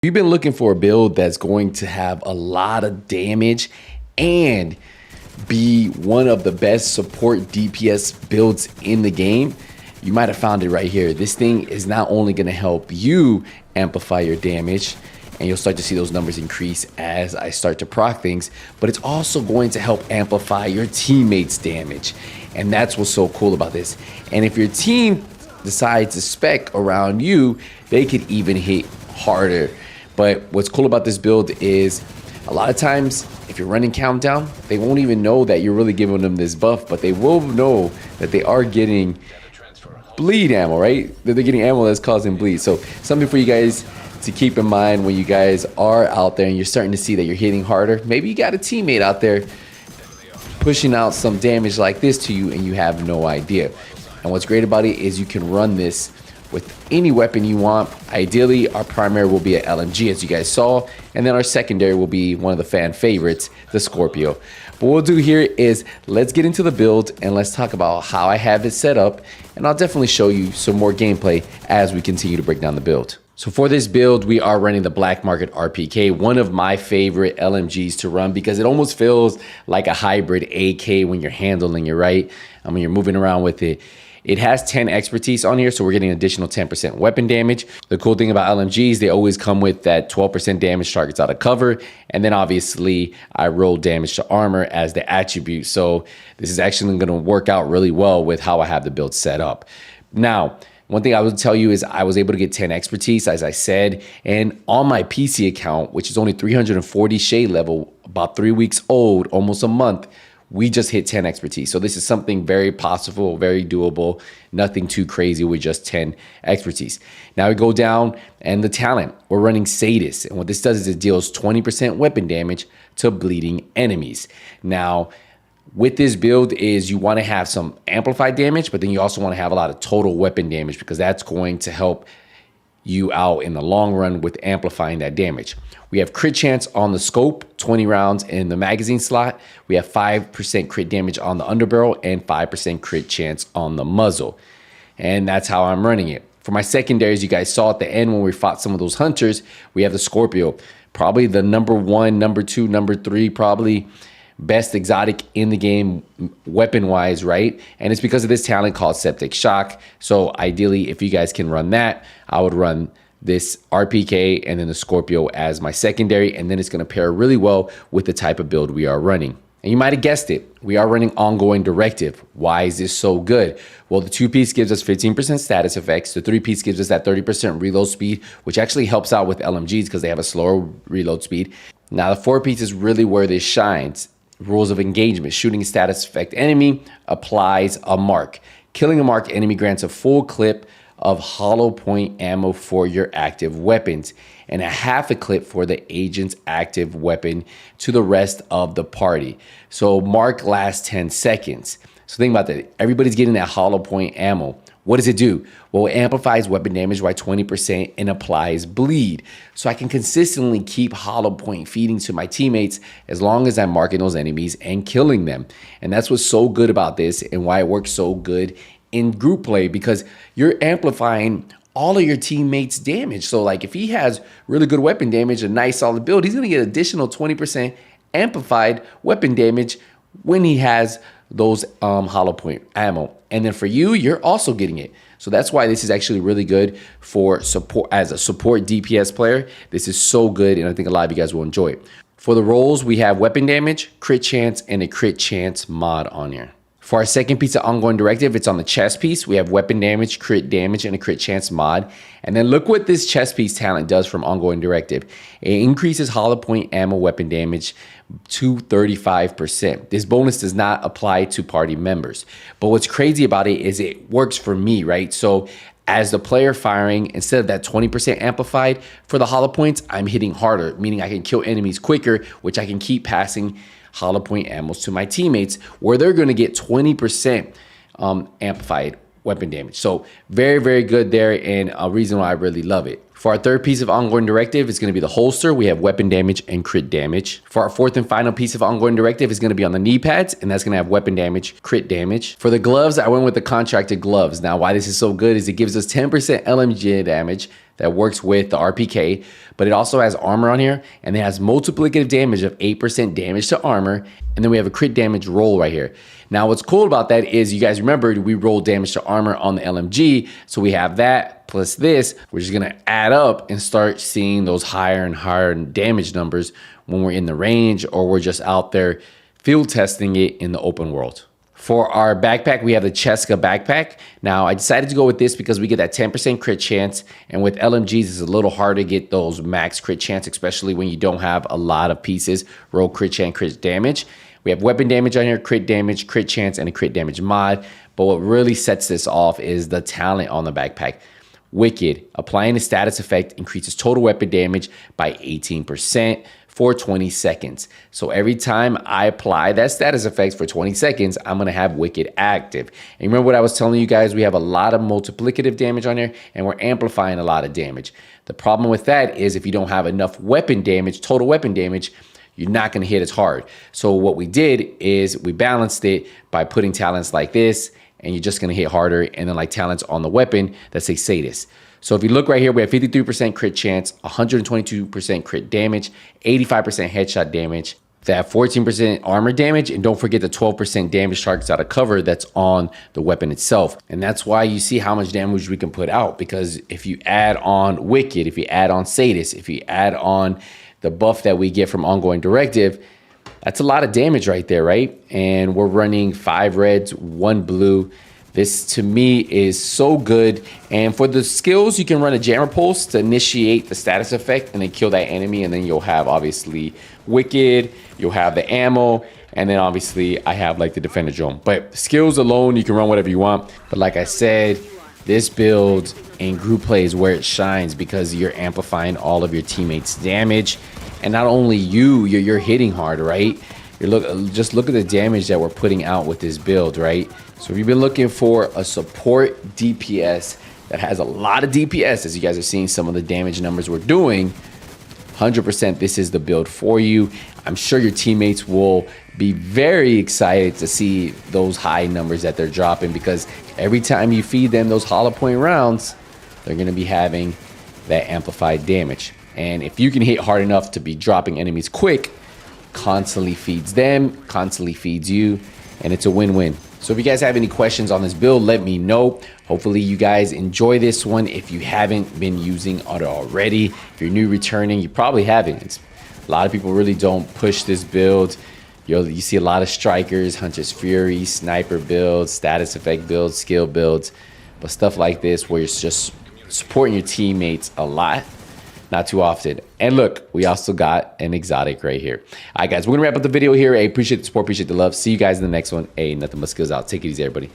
You've been looking for a build that's going to have a lot of damage and be one of the best support DPS builds in the game. You might have found it right here. This thing is not only going to help you amplify your damage, and you'll start to see those numbers increase as I start to proc things, but it's also going to help amplify your teammates' damage. And that's what's so cool about this. And if your team decides to spec around you, they could even hit harder. But what's cool about this build is a lot of times if you're running countdown, they won't even know that you're really giving them this buff, but they will know that they are getting bleed ammo, right? That they're getting ammo that's causing bleed. So something for you guys to keep in mind when you guys are out there and you're starting to see that you're hitting harder. Maybe you got a teammate out there pushing out some damage like this to you and you have no idea. And what's great about it is you can run this with any weapon you want. Ideally, our primary will be an LMG, as you guys saw, and then our secondary will be one of the fan favorites, the Scorpio. But what we'll do here is let's get into the build and let's talk about how I have it set up, and I'll definitely show you some more gameplay as we continue to break down the build. So for this build, we are running the Black Market RPK, one of my favorite LMGs to run because it almost feels like a hybrid AK when you're handling it, right? When you're moving around with it. It has 10 expertise on here, so we're getting an additional 10% weapon damage. The cool thing about LMGs, they always come with that 12% damage targets out of cover. And then obviously I roll damage to armor as the attribute. So this is actually gonna work out really well with how I have the build set up. Now, one thing I would tell you is I was able to get 10 expertise, as I said, and on my PC account, which is only 340 shade level, about 3 weeks old, almost a month, we just hit 10 expertise. So this is something very possible, very doable, nothing too crazy with just 10 expertise. Now we go down and the talent, we're running Sadist. And what this does is it deals 20% weapon damage to bleeding enemies. Now, with this build is you want to have some amplified damage, but then you also want to have a lot of total weapon damage because that's going to help you out in the long run with amplifying that damage. We have crit chance on the scope, 20 rounds in the magazine slot. We have 5% crit damage on the underbarrel and 5% crit chance on the muzzle. And that's how I'm running it. For my secondaries, you guys saw at the end when we fought some of those hunters, we have the Scorpio, probably the number 1, number 2, number 3, probably best exotic in the game weapon wise, right? And it's because of this talent called Septic Shock. So ideally, if you guys can run that, I would run this RPK and then the Scorpio as my secondary, and then it's going to pair really well with the type of build we are running. And you might have guessed it, we are running ongoing directive. Why is this so good? Well, the 2-piece gives us 15% status effects. The 3-piece gives us that 30% reload speed, which actually helps out with LMGs because they have a slower reload speed. Now, the 4-piece is really where this shines. Rules of engagement. Shooting a status effect enemy applies a mark. Killing a marked enemy grants a full clip of hollow point ammo for your active weapons and a half a clip for the agent's active weapon to the rest of the party. So mark lasts 10 seconds. So think about that. Everybody's getting that hollow point ammo. What does it do? Well, it amplifies weapon damage by 20% and applies bleed. So I can consistently keep hollow point feeding to my teammates as long as I'm marking those enemies and killing them. And that's what's so good about this and why it works so good in group play, because you're amplifying all of your teammates' damage. So like if he has really good weapon damage, a nice solid build, he's gonna get additional 20% amplified weapon damage when he has those hollow point ammo. And then for you, you're also getting it. So that's why this is actually really good for support as a support DPS player. This is so good, and I think a lot of you guys will enjoy it. For the roles, we have weapon damage, crit chance, and a crit chance mod on here. For our second piece of ongoing directive, it's on the chest piece. We have weapon damage, crit damage, and a crit chance mod. And then look what this chest piece talent does from ongoing directive. It increases hollow point ammo weapon damage to 35%. This bonus does not apply to party members. But what's crazy about it is it works for me, right? So as the player firing, instead of that 20% amplified for the hollow points, I'm hitting harder, meaning I can kill enemies quicker, which I can keep passing hollow point ammos to my teammates where they're going to get 20% amplified weapon damage. So very, very good there, and a reason why I really love it. For our third piece of ongoing directive, it's going to be the holster. We have weapon damage and crit damage. For our fourth and final piece of ongoing directive is going to be on the knee pads, and that's going to have weapon damage, crit damage. For the gloves, I went with the contracted gloves. Now, why this is so good is it gives us 10% LMG damage, that works with the RPK, but it also has armor on here, and it has multiplicative damage of 8% damage to armor, and then we have a crit damage roll right here. Now what's cool about that is, you guys remembered we rolled damage to armor on the LMG, so we have that plus this, which is gonna add up and start seeing those higher and higher damage numbers when we're in the range or we're just out there field testing it in the open world. For our backpack, we have the Cheska backpack. Now, I decided to go with this because we get that 10% crit chance, and with LMGs, it's a little harder to get those max crit chance, especially when you don't have a lot of pieces. Roll crit chance, crit damage. We have weapon damage on here, crit damage, crit chance, and a crit damage mod. But what really sets this off is the talent on the backpack. Wicked, applying the status effect increases total weapon damage by 18% for 20 seconds. So every time I apply that status effect for 20 seconds, I'm gonna have Wicked active. And remember what I was telling you guys, we have a lot of multiplicative damage on here, and we're amplifying a lot of damage. The problem with that is if you don't have enough weapon damage, total weapon damage, you're not gonna hit as hard. So what we did is we balanced it by putting talents like this, and you're just gonna hit harder, and then like talents on the weapon that say Sadist. So if you look right here, we have 53% crit chance, 122% crit damage, 85% headshot damage, that 14% armor damage, and don't forget the 12% damage targets out of cover that's on the weapon itself. And that's why you see how much damage we can put out, because if you add on Wicked, if you add on Sadist, if you add on the buff that we get from Ongoing Directive, that's a lot of damage right there, right? And we're running 5 reds, 1 blue. This to me is so good. And for the skills, you can run a Jammer Pulse to initiate the status effect and then kill that enemy. And then you'll have obviously Wicked, you'll have the ammo, and then obviously I have like the Defender Drone. But skills alone, you can run whatever you want. But like I said, this build in group play is where it shines, because you're amplifying all of your teammates' damage. And not only you're hitting hard, right? Just look at the damage that we're putting out with this build, right? So if you've been looking for a support DPS that has a lot of DPS, as you guys are seeing some of the damage numbers we're doing, 100% this is the build for you. I'm sure your teammates will be very excited to see those high numbers that they're dropping, because every time you feed them those hollow point rounds, they're going to be having that amplified damage. And if you can hit hard enough to be dropping enemies quick, constantly feeds them, constantly feeds you, and it's a win-win. So if you guys have any questions on this build, let me know. Hopefully you guys enjoy this one. If you haven't been using it already, if you're new returning, you probably haven't. A lot of people really don't push this build. You see a lot of strikers, Hunter's Fury, sniper builds, status effect builds, skill builds, but stuff like this where it's just supporting your teammates a lot, not too often. And look, we also got an exotic right here. All right, guys, we're gonna wrap up the video here. I appreciate the support, appreciate the love. See you guys in the next one. Hey, nothing but skills out. Take it easy, everybody.